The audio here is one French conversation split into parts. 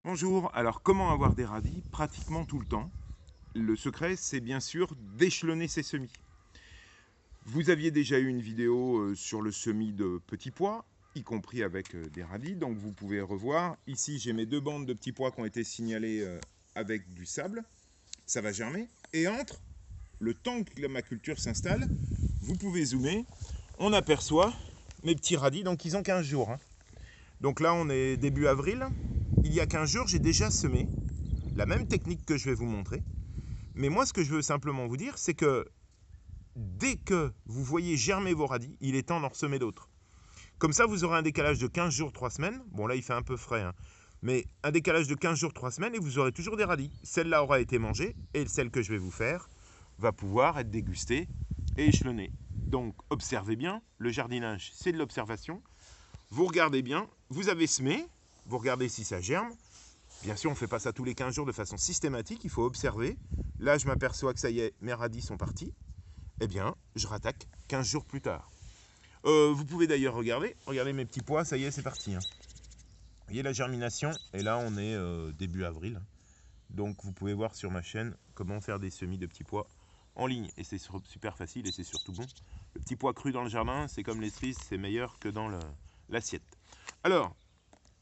Bonjour, alors comment avoir des radis pratiquement tout le temps? Le secret, c'est bien sûr d'échelonner ses semis. Vous aviez déjà eu une vidéo sur le semis de petits pois, y compris avec des radis, donc vous pouvez revoir. Ici, j'ai mes deux bandes de petits pois qui ont été signalées avec du sable. Ça va germer. Et entre le temps que ma culture s'installe, vous pouvez zoomer, on aperçoit mes petits radis, donc ils ont 15 jours. Donc là, on est début avril. Il y a 15 jours, j'ai déjà semé la même technique que je vais vous montrer. Mais moi, ce que je veux simplement vous dire, c'est que dès que vous voyez germer vos radis, il est temps d'en ressemer d'autres. Comme ça, vous aurez un décalage de 15 jours, 3 semaines. Bon, là, il fait un peu frais, mais un décalage de 15 jours, 3 semaines, et vous aurez toujours des radis. Celle-là aura été mangée, et celle que je vais vous faire va pouvoir être dégustée et échelonnée. Donc, observez bien. Le jardinage, c'est de l'observation. Vous regardez bien. Vous avez semé. Vous regardez si ça germe. Bien sûr, on ne fait pas ça tous les 15 jours de façon systématique, il faut observer. Là, je m'aperçois que ça y est, mes radis sont partis. Eh bien, je rattaque 15 jours plus tard. Vous pouvez d'ailleurs regarder mes petits pois, ça y est, c'est parti. Vous voyez la germination, et là, on est début avril. Donc, vous pouvez voir sur ma chaîne comment faire des semis de petits pois en ligne. Et c'est super facile et c'est surtout bon. Le petit pois cru dans le jardin, c'est comme les cerises, c'est meilleur que dans l'assiette. Alors,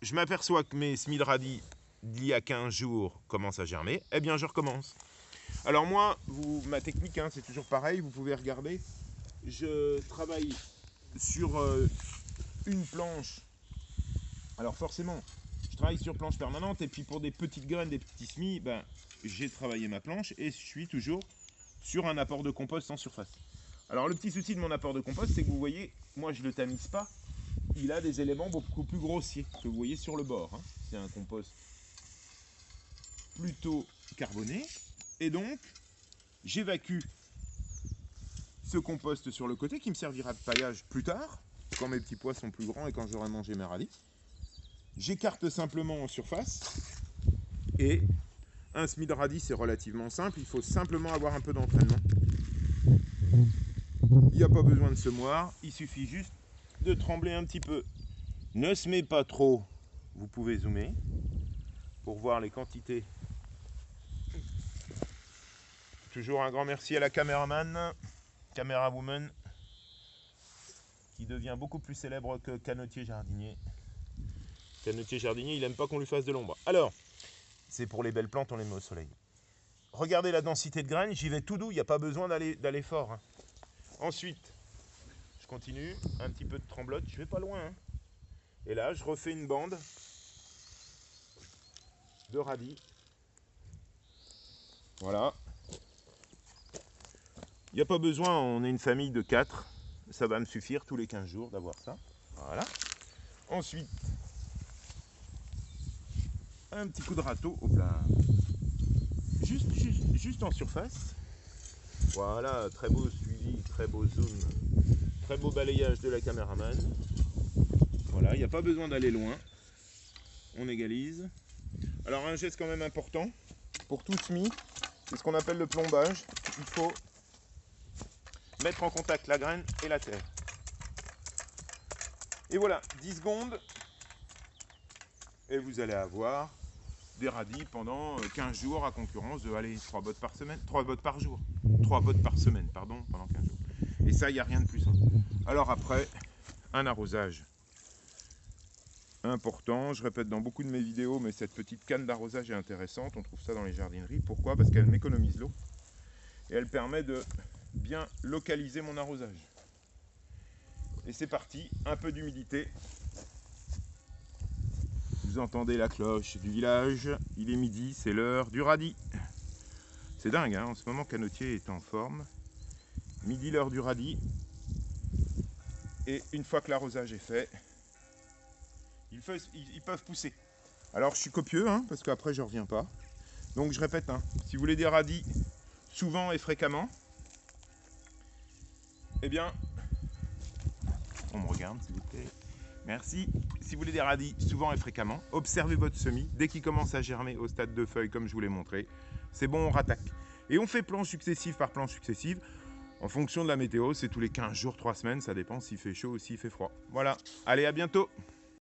je m'aperçois que mes semis de radis d'il y a 15 jours commencent à germer, eh bien je recommence. Alors moi, ma technique, c'est toujours pareil, vous pouvez regarder. Je travaille sur une planche. Alors forcément, je travaille sur planche permanente, et puis pour des petites graines, des petits semis, j'ai travaillé ma planche et je suis toujours sur un apport de compost en surface. Alors le petit souci de mon apport de compost, c'est que vous voyez, moi je ne le tamise pas. Il a des éléments beaucoup plus grossiers que vous voyez sur le bord. C'est un compost plutôt carboné. Et donc, j'évacue ce compost sur le côté qui me servira de paillage plus tard, quand mes petits pois sont plus grands et quand j'aurai mangé mes radis. J'écarte simplement en surface. Et un semis de radis, c'est relativement simple. Il faut simplement avoir un peu d'entraînement. Il n'y a pas besoin de semoir. Il suffit juste de trembler un petit peu. Ne semez pas trop. Vous pouvez zoomer pour voir les quantités. Toujours un grand merci à la caméraman, camérawoman, qui devient beaucoup plus célèbre que canotier jardinier. Canotier jardinier, il n'aime pas qu'on lui fasse de l'ombre. Alors, c'est pour les belles plantes, on les met au soleil. Regardez la densité de graines, j'y vais tout doux, il n'y a pas besoin d'aller fort. Ensuite, je continue, un petit peu de tremblote, je vais pas loin. Et là, je refais une bande de radis. Voilà. Il n'y a pas besoin, on est une famille de 4. Ça va me suffire tous les 15 jours d'avoir ça. Voilà. Ensuite, un petit coup de râteau. Hop là. Juste en surface. Voilà, très beau suivi, très beau zoom, très beau balayage de la caméraman. Voilà, il n'y a pas besoin d'aller loin. On égalise. Alors un geste quand même important, pour tout semis, c'est ce qu'on appelle le plombage. Il faut mettre en contact la graine et la terre. Et voilà, 10 secondes, et vous allez avoir des radis pendant 15 jours à concurrence de 3 bottes par semaine, 3 bottes par jour. 3 bottes par semaine, pardon, pendant 15 jours. Et ça, il n'y a rien de plus. Alors après, un arrosage important. Je répète dans beaucoup de mes vidéos, mais cette petite canne d'arrosage est intéressante. On trouve ça dans les jardineries. Pourquoi? Parce qu'elle m'économise l'eau. Et elle permet de bien localiser mon arrosage. Et c'est parti, un peu d'humidité. Vous entendez la cloche du village. Il est midi, c'est l'heure du radis. C'est dingue, en ce moment, Canotier est en forme. Midi, l'heure du radis. Et une fois que l'arrosage est fait, ils peuvent pousser. Alors je suis copieux, parce qu'après je ne reviens pas. Donc je répète, si vous voulez des radis souvent et fréquemment, eh bien, on me regarde s'il vous plaît. Merci. Si vous voulez des radis souvent et fréquemment, observez votre semis. Dès qu'il commence à germer au stade de feuilles, comme je vous l'ai montré, c'est bon, on rattaque. Et on fait planche successive par planche successive. En fonction de la météo, c'est tous les 15 jours, 3 semaines, ça dépend s'il fait chaud ou s'il fait froid. Voilà, allez, à bientôt!